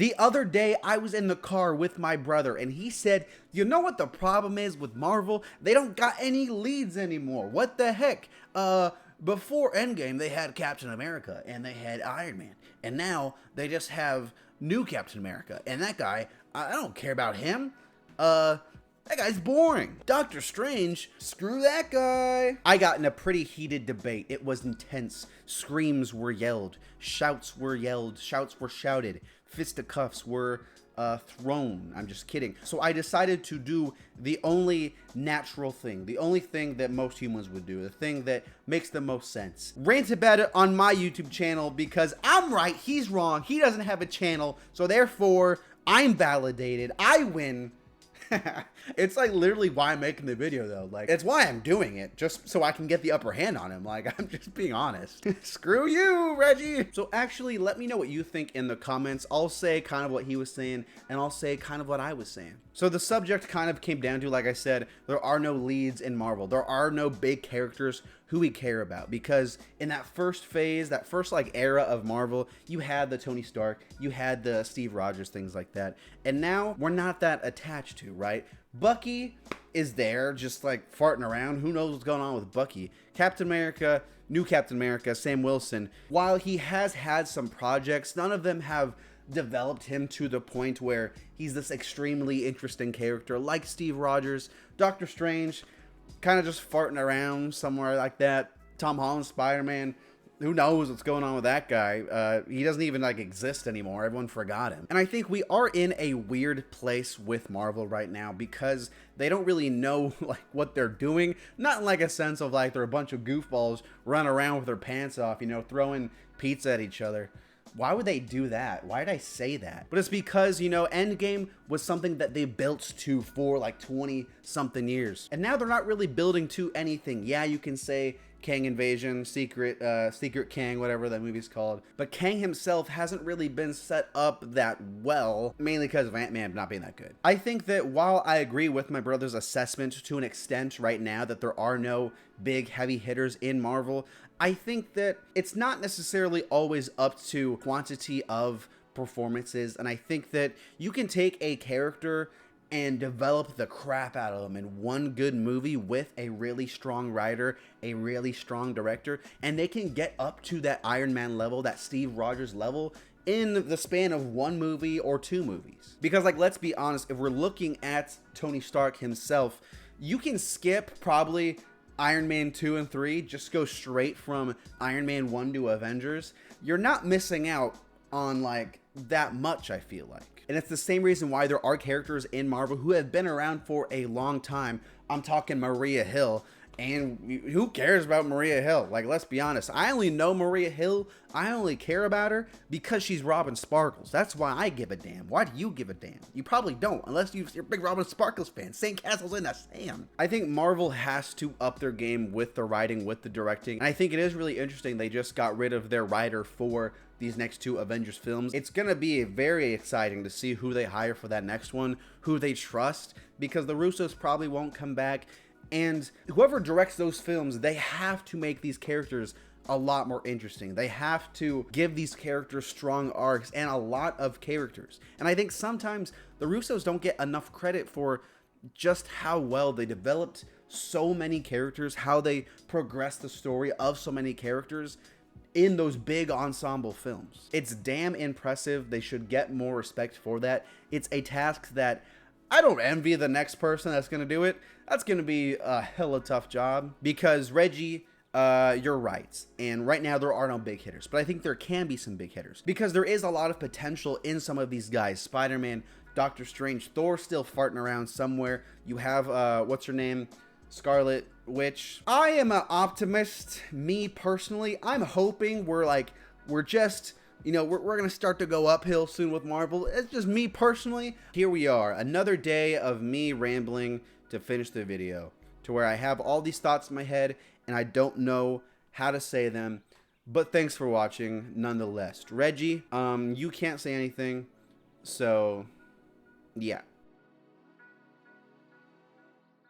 The other day, I was in the car with my brother, and he said, you know what the problem is with Marvel? They don't got any leads anymore. What the heck? Before Endgame, they had Captain America, and they had Iron Man. And now, they just have new Captain America. And that guy, I don't care about him. That guy's boring. Doctor Strange, screw that guy. I got in a pretty heated debate. It was intense. Screams were yelled. Shouts were yelled. Shouts were shouted. Fisticuffs were thrown. I'm just kidding. So I decided to do the only natural thing, the only thing that most humans would do, the thing that makes the most sense. Rant about it on my YouTube channel because I'm right, he's wrong, he doesn't have a channel, so therefore I'm validated, I win. It's like literally why I'm making the video though. Like, it's why I'm doing it, just so I can get the upper hand on him. Like, I'm just being honest. Screw you, Reggie. So actually, let me know what you think in the comments. I'll say kind of what he was saying, and I'll say kind of what I was saying. So the subject kind of came down to, like I said, there are no leads in Marvel. There are no big characters who we care about, because in that first phase, that first like era of Marvel, you had the Tony Stark, you had the Steve Rogers, things like that. And now we're not that attached to, right? Bucky is there just like farting around. Who knows what's going on with Bucky? Captain America, new Captain America, Sam Wilson, while he has had some projects, none of them have developed him to the point where he's this extremely interesting character like Steve Rogers. Doctor Strange, kind of just farting around somewhere like that. Tom Holland, Spider-Man, who knows what's going on with that guy? He doesn't even like exist anymore. Everyone forgot him. And I think we are in a weird place with Marvel right now because they don't really know like what they're doing. Not in like a sense of like they're a bunch of goofballs running around with their pants off, you know, throwing pizza at each other. Why would they do that? Why did I say that? But it's because, you know, Endgame was something that they built to for like 20 something years. And now they're not really building to anything. Yeah, you can say Kang Invasion, Secret Kang, whatever that movie's called. But Kang himself hasn't really been set up that well, mainly because of Ant-Man not being that good. I think that while I agree with my brother's assessment to an extent right now that there are no big heavy hitters in Marvel, I think that it's not necessarily always up to quantity of performances. And I think that you can take a character and develop the crap out of them in one good movie with a really strong writer, a really strong director, and they can get up to that Iron Man level, that Steve Rogers level, in the span of one movie or two movies. Because, like, let's be honest, if we're looking at Tony Stark himself, you can skip probably Iron Man 2 and 3, just go straight from Iron Man 1 to Avengers. You're not missing out on, like, that much, I feel like. And it's the same reason why there are characters in Marvel who have been around for a long time. I'm talking Maria Hill. And who cares about Maria Hill? Like, let's be honest. I only know Maria Hill. I only care about her because she's Robin Sparkles. That's why I give a damn. Why do you give a damn? You probably don't, unless you're a big Robin Sparkles fan. Sandcastle's in the sand. I think Marvel has to up their game with the writing, with the directing. And I think it is really interesting they just got rid of their writer for these next two Avengers films. It's gonna be very exciting to see who they hire for that next one, who they trust, because the Russos probably won't come back. And whoever directs those films, they have to make these characters a lot more interesting. They have to give these characters strong arcs and a lot of characters. And I think sometimes the Russos don't get enough credit for just how well they developed so many characters, how they progressed the story of so many characters in those big ensemble films. It's damn impressive. They should get more respect for that. It's a task that I don't envy the next person that's going to do it. That's going to be a hella tough job because Reggie, you're right. And right now there are no big hitters, but I think there can be some big hitters because there is a lot of potential in some of these guys. Spider-Man, Doctor Strange, Thor still farting around somewhere. You have, what's her name? Scarlet Witch. I am an optimist, me personally. I'm hoping we're just, you know, we're going to start to go uphill soon with Marvel. It's just me personally. Here we are, another day of me rambling to finish the video, to where I have all these thoughts in my head and I don't know how to say them. But thanks for watching nonetheless. Reggie, you can't say anything, so yeah.